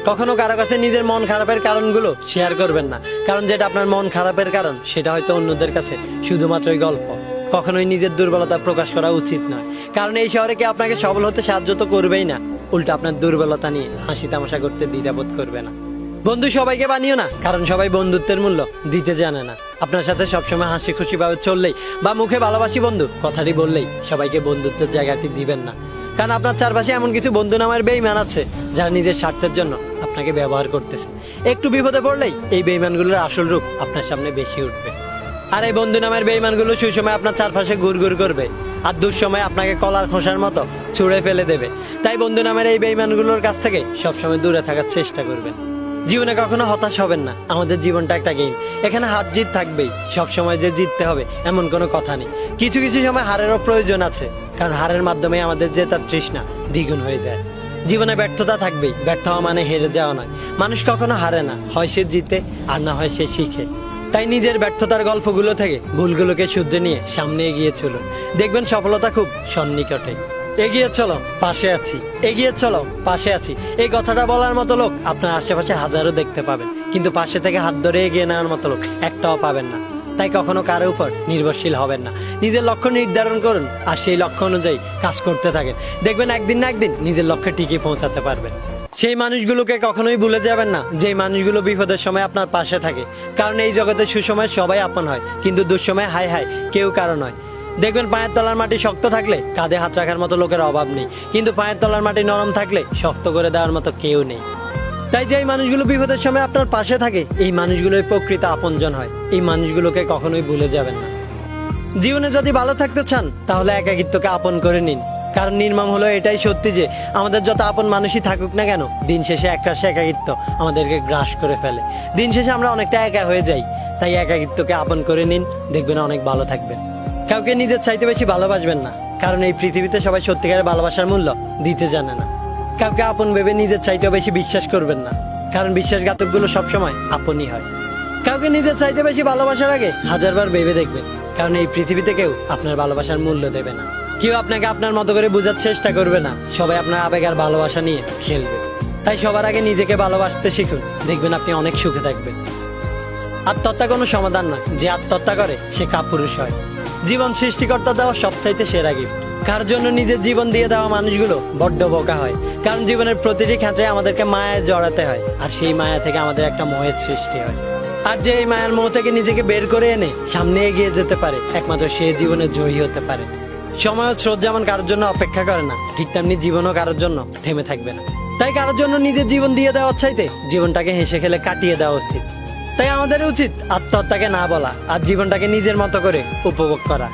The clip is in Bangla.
কখনো কারো কাছে নিজের মন খারাপের কারণগুলো শেয়ার করবেন না, কারণ যেটা আপনার মন খারাপের কারণ সেটা হয়তো অন্যদের কাছে শুধুমাত্রই গল্প। কখনোই নিজের দুর্বলতা প্রকাশ করা উচিত নয়, কারণ এই শহরে কি আপনাকে সবল হতে সাহায্য তো করবেই না, উল্টা আপনার দুর্বলতা নিয়ে হাসি তামাশা করতে দ্বিধাবোধ করবে না। বন্ধু সবাইকে বানিও না, কারণ সবাই বন্ধুত্বের মূল্য দিতে জানে না। আপনার সাথে সবসময় হাসি খুশি ভাবে চললেই বা মুখে ভালোবাসি বন্ধু কথাটি বললেই সবাইকে বন্ধুত্বের জায়গাটি দিবেন না, কারণ আপনার চারপাশে এমন কিছু বন্ধু নামের বেঈমান আছে যারা নিজের স্বার্থের জন্য আপনাকে ব্যবহার করতেছে। একটু বিপদে পড়লেই এই বেঈমানগুলোর আসল রূপ আপনার সামনে বেশি উঠবে। আর এই বন্ধু নামের বেঈমানগুলো সুসময় আপনার চারপাশে ঘুরঘুর করবে, আর দুঃসময় আপনাকে কলার খোসার মতো ছুঁড়ে ফেলে দেবে। তাই বন্ধু নামের এই বেঈমানগুলোর কাছ থেকে সবসময় দূরে থাকার চেষ্টা করবেন। জীবনে কখনো হতাশ হবেন না, আমাদের জীবনটা একটা গেম, এখানে হার জিত থাকবেই। সবসময় যে জিততে হবে এমন কোনো কথা নেই, কিছু কিছু সময় হারেরও প্রয়োজন আছে, কারণ হারের মাধ্যমে আমাদের জেতার তৃষ্ণা দ্বিগুণ হয়ে যায়। জীবনে ব্যর্থতা থাকবেই, ব্যর্থ হওয়া মানে হেরে যাওয়া নয়। মানুষ কখনো হারে না, হয় সে জিতে আর না হয় সে শিখে। তাই নিজের ব্যর্থতার গল্পগুলো থেকে ভুলগুলোকে শুধরে নিয়ে সামনে এগিয়ে চলুন, দেখবেন সফলতা খুব সন্নিকটে। এগিয়ে চলো পাশে আছি, এগিয়ে চলো পাশে আছি, এই কথাটা বলার মতো লোক আপনার আশেপাশে হাজারো দেখতে পাবেন, কিন্তু পাশে থেকে হাত ধরে এগিয়ে নেওয়ার মতো লোক একটাও পাবেন না। তাই কখনো কারো উপর নির্ভরশীল হবেন না, নিজের লক্ষ্য নির্ধারণ করুন আর সেই লক্ষ্য অনুযায়ী কাজ করতে থাকেন, দেখবেন একদিন না একদিন নিজের লক্ষ্যে ঠিকই পৌঁছাতে পারবেন। সেই মানুষগুলোকে কখনোই ভুলে যাবেন না, যেই মানুষগুলো বিপদের সময় আপনার পাশে থাকে, কারণ এই জগতে সুসময় সবাই আপন হয়, কিন্তু দুঃসময় হায় হায় কেউ কারো নয়। দেখবেন পায়ের তলার মাটি শক্ত থাকলে কাঁধে হাত রাখার মতো লোকের অভাব নেই, কিন্তু পায়ের তলার মাটি নরম থাকলে শক্ত করে দেওয়ার মতো কেউ নেই। তাই যে মানুষগুলো বিপদের সময় আপনার পাশে থাকে, এই মানুষগুলোই প্রকৃত আপনজন হয়, এই মানুষগুলোকে কখনোই ভুলে যাবেন না। জীবনে যদি ভালো থাকতে চান তাহলে একাকিত্বকে আপন করে নিন, কারণ নির্মম হলো এটাই সত্যি যে আমাদের যত আপন মানুষই থাকুক না কেন, দিন শেষে একরাশে একাকিত্ব আমাদেরকে গ্রাস করে ফেলে, দিন শেষে আমরা অনেকটা একা হয়ে যাই। তাই একাকিত্বকে আপন করে নিন, দেখবেন অনেক ভালো থাকবেন। কাউকে নিজের চাইতে বেশি ভালোবাসবেন না, কারণ এই পৃথিবীতে সবাই সত্যিকারের ভালোবাসার মূল্য দিতে জানে না। কাউকে আপন ভেবে নিজের চাইতেও বেশি বিশ্বাস করবেন না, কারণ বিশ্বাসঘাতকগুলো সবসময় আপনই হয়। কাউকে নিজের চাইতে বেশি ভালোবাসার আগে হাজারবার ভেবে দেখবেন, কারণ এই পৃথিবীতে কেউ আপনার ভালোবাসার মূল্য দেবে না, কেউ আপনাকে আপনার মতো করে বোঝার চেষ্টা করবে না, সবাই আপনার আবেগ আর ভালোবাসা নিয়ে খেলবে। তাই সবার আগে নিজেকে ভালোবাসতে শিখুন, দেখবেন আপনি অনেক সুখে থাকবেন। আত্মহত্যা কোনো সমাধান নয়, যে আত্মহত্যা করে সে কাপুরুষ হয়। জীবন সৃষ্টিকর্তা দেওয়া সবচাইতে সেরা গিফট, কার জন্য নিজের জীবন দিয়ে দেওয়া মানুষগুলো বড্ড বোকা হয়, কারণ জীবনের প্রতিটি ক্ষেত্রে আমাদেরকে মায়ায় জড়াতে হয়, আর সেই মায়া থেকে আমাদের একটা মোহের সৃষ্টি হয়। আর যে এই মায়ার মোহ থেকে নিজেকে বের করে এনে সামনে এগিয়ে যেতে পারে, একমাত্র সে জীবনে জয়ী হতে পারে। সময় ও স্রোত যেমন কারোর জন্য অপেক্ষা করে না, ঠিক তেমনি জীবনও কারোর জন্য থেমে থাকবে না। তাই কারোর জন্য নিজের জীবন দিয়ে দেওয়ার চাইতে জীবনটাকে হেসে খেলে কাটিয়ে দেওয়া উচিত। তাই আমাদের উচিত আত্মহত্যাকে না বলা আর জীবনটাকে নিজের মতো করে উপভোগ করা।